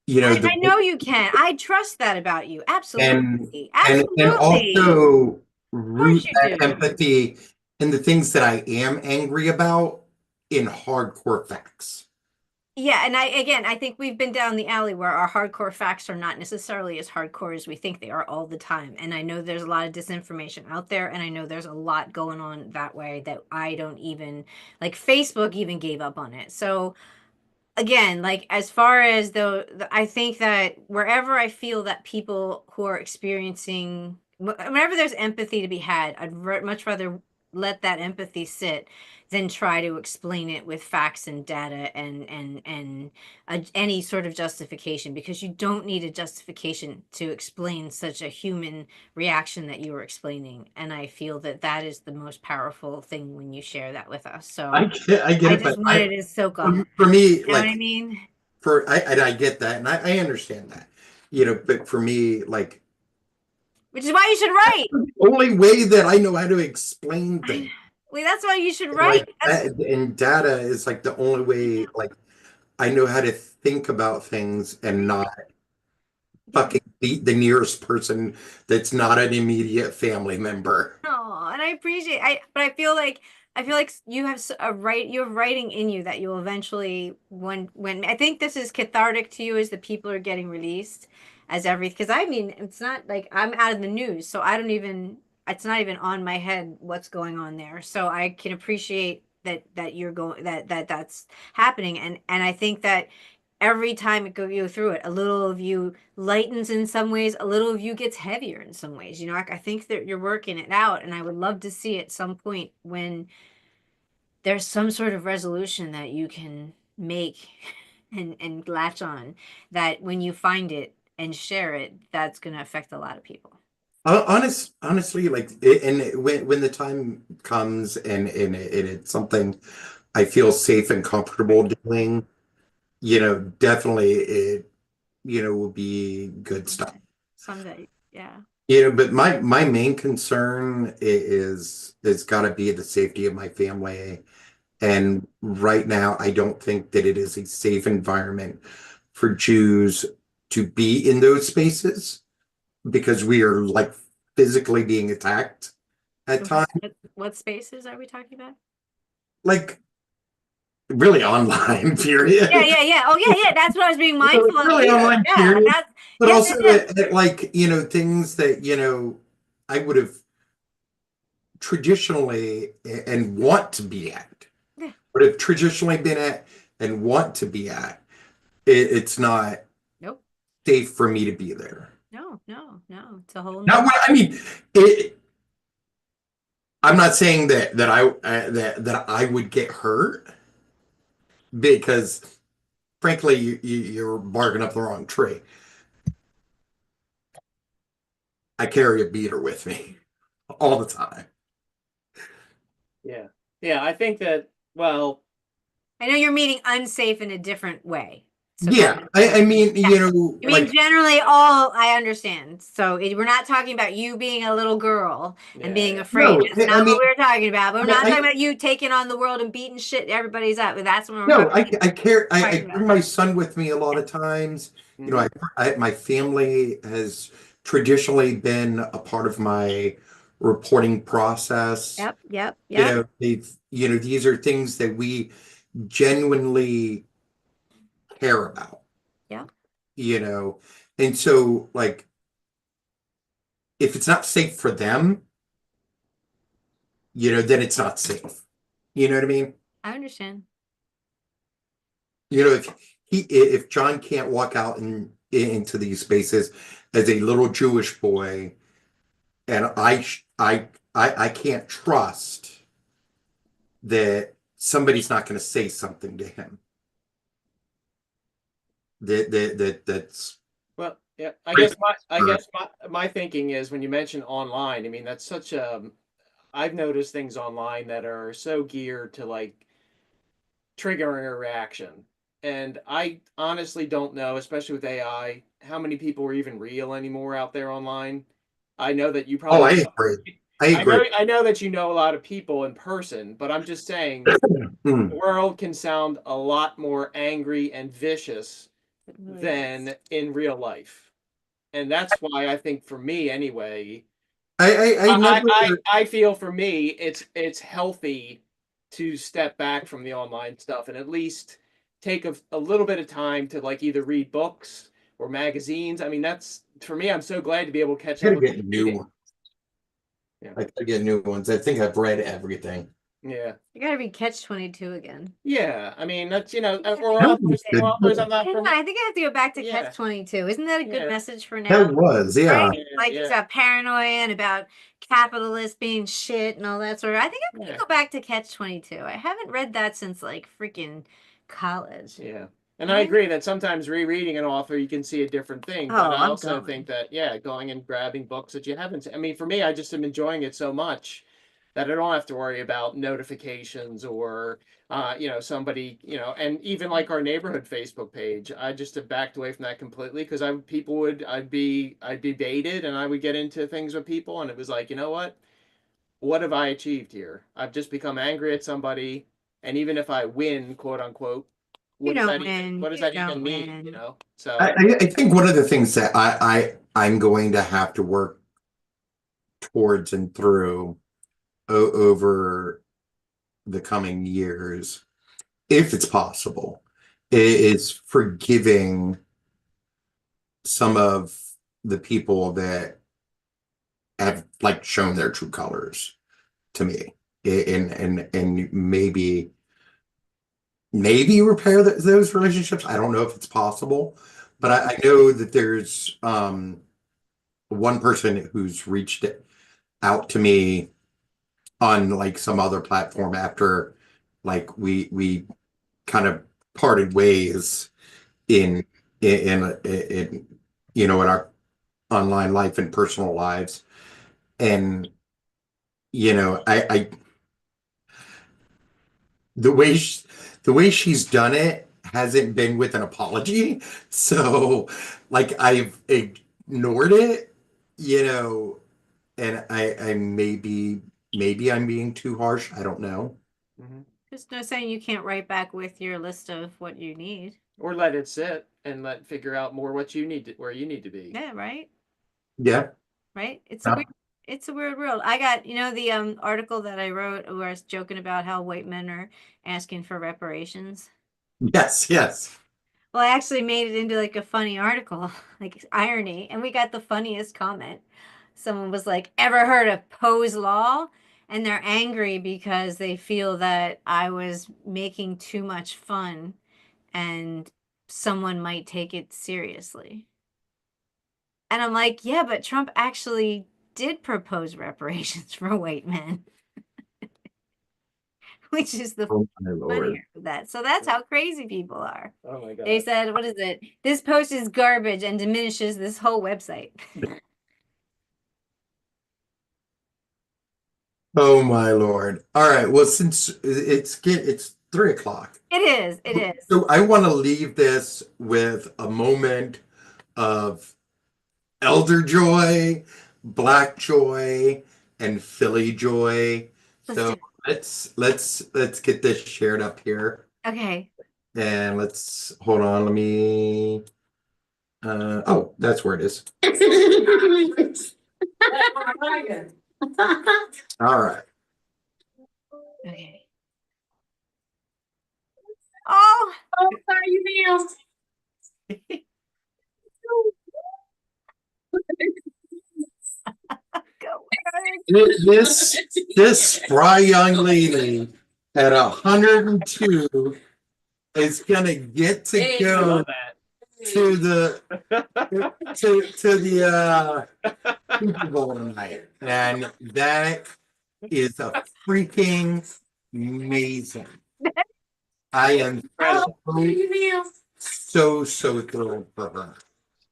I, the I know you can. I trust that about you. and Absolutely. and Absolutely. also Of course root you that do. empathy in the things that I am angry about in hardcore facts. Yeah, and I think we've been down the alley where our hardcore facts are not necessarily as hardcore as we think they are all the time. And I know there's a lot of disinformation out there, and I know there's a lot going on that way that I don't even, like, Facebook even gave up on it. So again, like, as far as I think that wherever I feel that people who are experiencing, whenever there's empathy to be had, I'd much rather let that empathy sit than try to explain it with facts and data and any sort of justification, because you don't need a justification to explain such a human reaction that you were explaining. And I feel that that is the most powerful thing when you share that with us. So I get I it, just but wanted to soak on that. for me, You know what I like, mean? I get that, and I understand that, but for me, like, Which is why you should write. the only way that I know how to explain I know. things, Well, that's why you should write. like that, and data is like the only way, like, I know how to think about things and not Yeah. fucking beat the nearest person that's not an immediate family member. No, and I appreciate. But I feel like you have you have writing in you that you'll eventually, when I think this is cathartic to you, as the people are getting released, as because I mean, it's not like I'm out of the news, so I don't even, it's not even on my head what's going on there. So I can appreciate that you're going, that's happening, and I think that every time you go through it, a little of you lightens in some ways, a little of you gets heavier in some ways. I think that you're working it out, and I would love to see at some point when there's some sort of resolution that you can make and latch on, that when you find it and share it, that's going to affect a lot of people. Honestly, like, when the time comes, and it's something I feel safe and comfortable doing, definitely it, will be good stuff. Someday. Yeah. But my main concern is got to be the safety of my family. And right now, I don't think that it is a safe environment for Jews to be in those spaces because we are like physically being attacked at times, What spaces are we talking about? like really online, period. Yeah. Oh, yeah. That's what I was being mindful of. Really Yeah. online, Yeah. period. That's, But yes, also yes, yes. like, things that, I would have traditionally and want to be at, Yeah. would have traditionally been at and want to be at. It's not Nope. safe for me to be there. No. It's a whole Now, new. I mean, it, I'm not saying that I would get hurt because, frankly, you're barking up the wrong tree. I carry a beater with me all the time. Yeah. Yeah, I think that, well, I know you're meaning unsafe in a different way. So Yeah, I mean, Yeah. I mean, like, generally, all I understand. So we're not talking about you being a little girl and being yeah. afraid. no, That's not I mean, what we're talking about. But we're not I, talking about you taking on the world and beating shit everybody's up. That's what we're no, talking I talking bring about. my son with me a lot of times. Mhm. My family has traditionally been a part of my reporting process. Yep. These are things that we genuinely care about, Yep. you know, and so like, if it's not safe for them, then it's not safe. You know what I mean? I understand. If John can't walk out into these spaces as a little Jewish boy, and I can't trust that somebody's not going to say something to him. That's Well, yeah, I guess my thinking is when you mention online, I mean that's such a I've noticed things online that are so geared to like triggering a reaction. And I honestly don't know, especially with AI, how many people are even real anymore out there online. I know that you oh, I probably agree. I agree. I know that you know a lot of people in person, but I'm just saying the Hmm. world can sound a lot more angry and vicious It really does. than in real life. And that's why I think for me anyway, I never. I feel for me it's healthy to step back from the online stuff and at least take a little bit of time to like either read books or magazines. I mean, that's for me. I'm so glad to be able to catch I up gotta with get new reading. ones. Yeah, I gotta get new ones. I think I've read everything. yeah, You gotta read Catch 22 again. yeah. I mean, that's Hang That was good. I'm not on, from. I think I have to go back to Yeah, Catch 22. Isn't that a good yeah, message for now? That was, yeah. Right? yeah, Like it's yeah, about paranoia and about capitalists being shit and all that sort of. I think I'm gonna yeah. go back to Catch 22. I haven't read that since like freaking college. Yeah. And I Right? agree that sometimes rereading an author, you can see a different thing. But Oh, I I'm also going. think that, yeah, going and grabbing books that you haven't. I mean, for me, I just am enjoying it so much that I don't have to worry about notifications or, somebody, and even like our neighborhood Facebook page, I just have backed away from that completely because I'd be baited and I would get into things with people. And it was like, you know what? What have I achieved here? I've just become angry at somebody. And even if I win, quote unquote, You don't what win. does You that don't even mean? win. So I think one of the things that I'm going to have to work towards and through over the coming years, if it's possible, is forgiving some of the people that have like shown their true colors to me, and maybe repair those relationships. I don't know if it's possible, but I know that there's one person who's reached out to me on like some other platform after like we kind of parted ways in in in our online life and personal lives. And I the way the way she's done it hasn't been with an apology. So like I've ignored it, you know, and I maybe I'm being too harsh. I don't know. Mhm. There's no saying you can't write back with your list of what you need. Or let it sit and figure out more what you need to, where you need to be. Yeah, right? Yeah. Right? It's Yeah. a weird, it's a weird world. I got, the article that I wrote where I was joking about how white men are asking for reparations. Yes, yes. Well, I actually made it into like a funny article, like irony, and we got the funniest comment. Someone was like, "Ever heard of Poe's Law?" And they're angry because they feel that I was making too much fun and someone might take it seriously. And I'm like, yeah, but Trump actually did propose reparations for white men, which is the Oh my Lord. funnier of that. So that's how crazy people are. Oh my god. They said, what is it? This post is garbage and diminishes this whole website. Oh my Lord. All right. Well, since it's 3 o'clock. It is. It is. So I want to leave this with a moment of elder joy, black joy, and Philly joy. Let's So do let's get this shared up here. Okay. And let's hold on, let me oh, that's where it is. All right. Okay. Oh, go. This spry young lady at 102 is gonna get to I go love that. to the to the Super Bowl tonight, and that is a freaking amazing. I am so thrilled for her.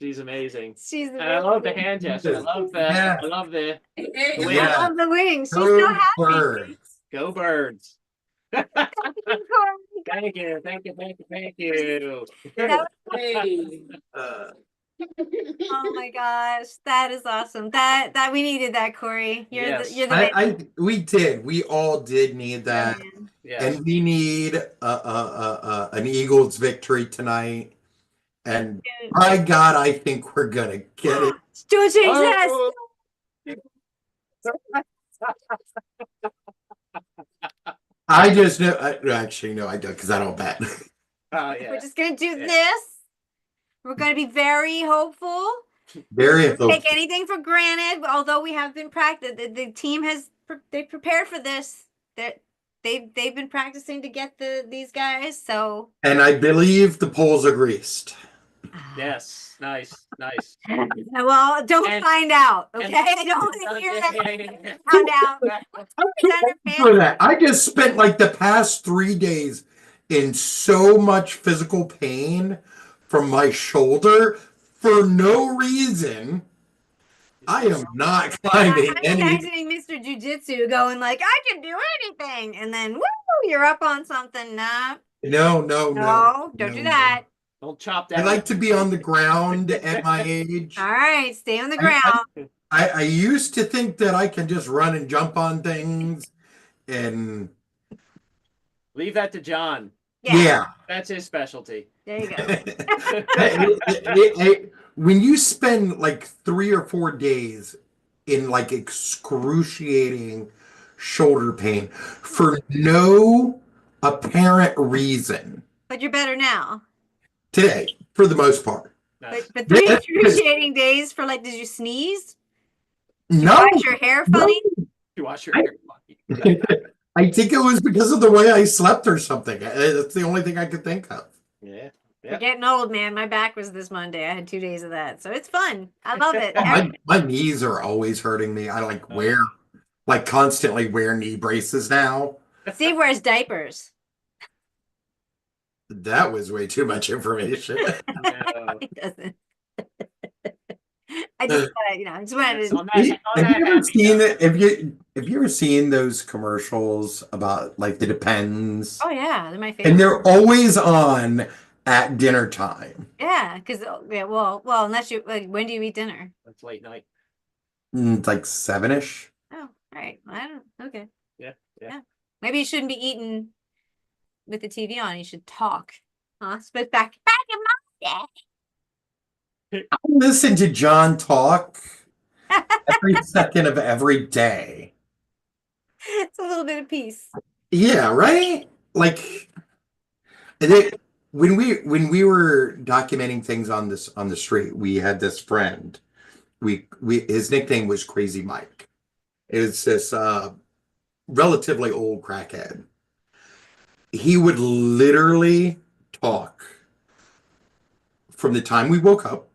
She's amazing. She's And I love the hand gesture. I love the Yeah. I love the I Yeah. love the wings. She's Go so happy. Birds. go birds. Corey. Thank you, thank you, thank you, thank you. That Uh, Oh my gosh, that is awesome. That we needed that, Corey. Yes. You're the man. we all did need that, Man. Yes. and we need an Eagles victory tonight. And Dude. by God, I think we're gonna get it. Do a change test. Oh. I just know. Actually, no, I don't, because I don't bet. Oh yeah. We're just gonna do Yeah. this. We're gonna be very hopeful. Very Take hopeful. anything for granted. Although we have been practiced, the team has they prepared for this. That they've been practicing to get these guys. So And I believe the polls are greased. Yes. Nice. Nice. Well, don't And- find out. Okay, and- I don't want to hear that. Found out. For that, I just spent like the past 3 days in so much physical pain from my shoulder for no reason. I am not climbing I'm any. imagining Mr. Jiu-Jitsu going like, I can do anything, and then woo, you're up on something. Nah, No, don't do that. Don't chop I that. like to be on the ground at my age. All right, stay on the I- ground. I used to think that I can just run and jump on things, and Leave that to John. yeah. That's his specialty. There you go. When you spend like 3 or 4 days in like excruciating shoulder pain for no apparent reason But you're better now. today, for the most part. Nice. But 3 excruciating days for like, did you sneeze? No, Wash your hair funny? You wash your hair. I think it was because of the way I slept or something. That's the only thing I could think of. Yeah. We're getting old, man. My back was this Monday. I had 2 days of that. So it's fun. I love it. My knees are always hurting me. I constantly wear knee braces now. Steve wears diapers. That was way too much information. No. He doesn't. I just, I just wanted Yes, to. on that Have you ever happy seen note. it? Have you ever seen those commercials about like the Depends? Oh yeah, they're my favorite. And they're always on at dinner time. Yeah, because well, unless you like, when do you eat dinner? That's late night. Like 7-ish. Oh, all right. I don't. Okay. Yeah. Maybe you shouldn't be eating with the TV on. You should talk. Huh? Spit back in my I listen to John talk every second of every day. It's a little bit of peace. Yeah, right? Like they, when we were documenting things on the street, we had this friend. We his nickname was Crazy Mike. It was this relatively old crackhead. He would literally talk from the time we woke up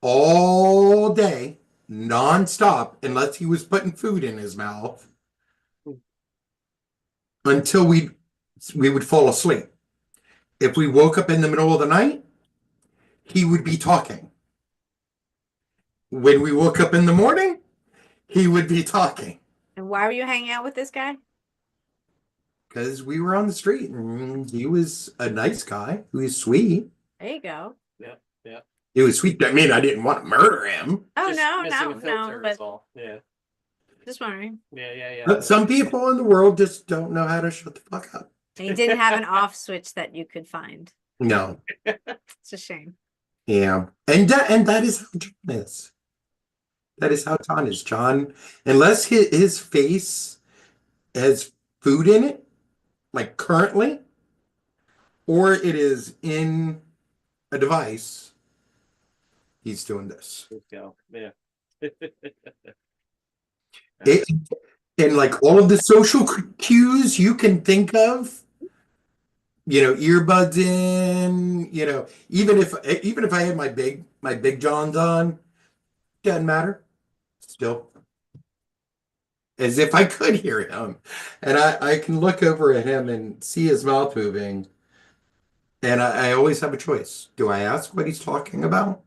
all day, nonstop, unless he was putting food in his mouth, until we would fall asleep. If we woke up in the middle of the night, he would be talking. When we woke up in the morning, he would be talking. And why were you hanging out with this guy? Because we were on the street and he was a nice guy. He was sweet. There you go. He was sweet. I mean, I didn't want to murder him. Oh, Just no, missing a no, filter no. is But all. Yeah. just wondering. Yeah. But some people in the world just don't know how to shut the fuck up. And you didn't have an off switch that you could find. No. It's a shame. Yeah. And that is how John is. That is how John is. John, unless his face has food in it, like currently, or it is in a device, he's doing this. Let's go. Yeah. It, and like all of the social cues you can think of, earbuds in, even if I had my big Johns on, doesn't matter. Still, as if I could hear him, and I can look over at him and see his mouth moving, and I always have a choice. Do I ask what he's talking about,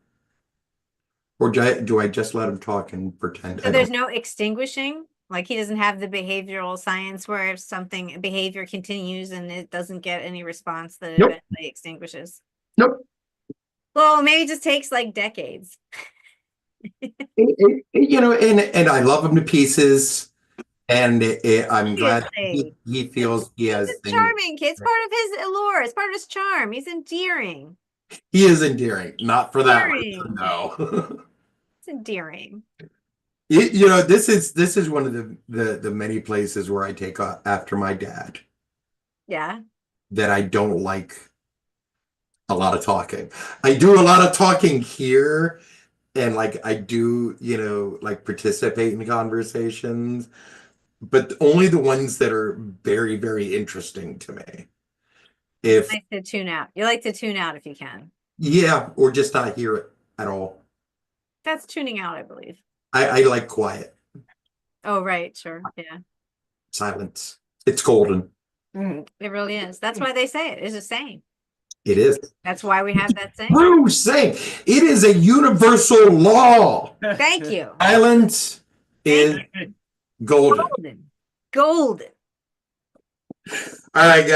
or do I just let him talk and pretend So I there's don't? no extinguishing? Like he doesn't have the behavioral science where if something behavior continues and it doesn't get any response that it Nope. eventually extinguishes. Nope. Well, maybe it just takes like decades. And I love him to pieces, and I'm glad Seriously. he feels he He's has a things. charming kid. It's part of his allure. It's part of his charm. He's endearing. He is endearing, not for that Endearing. reason, no. It's endearing. This is one of the many places where I take after my dad, Yeah. that I don't like a lot of talking. I do a lot of talking here, and like I do, like participate in conversations, but only the ones that are very, very interesting to me. If Like to tune out. You like to tune out if you can. Yeah, or just not hear it at all. That's tuning out, I believe. I like quiet, Oh, right. Sure. Yeah. silence. It's golden. It really is. That's why they say it. It's a saying. It is. That's why we have that saying. True saying. It is a universal law. Thank you. Silence is golden. Golden. Golden. All right, guys.